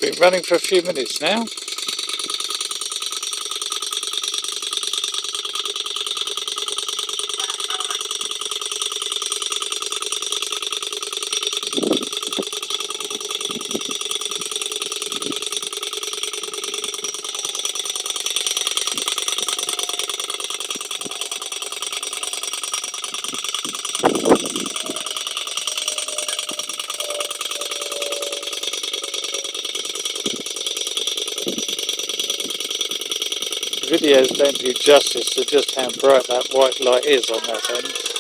Been running for a few minutes now. Videos don't do justice to just how bright that white light is on that end.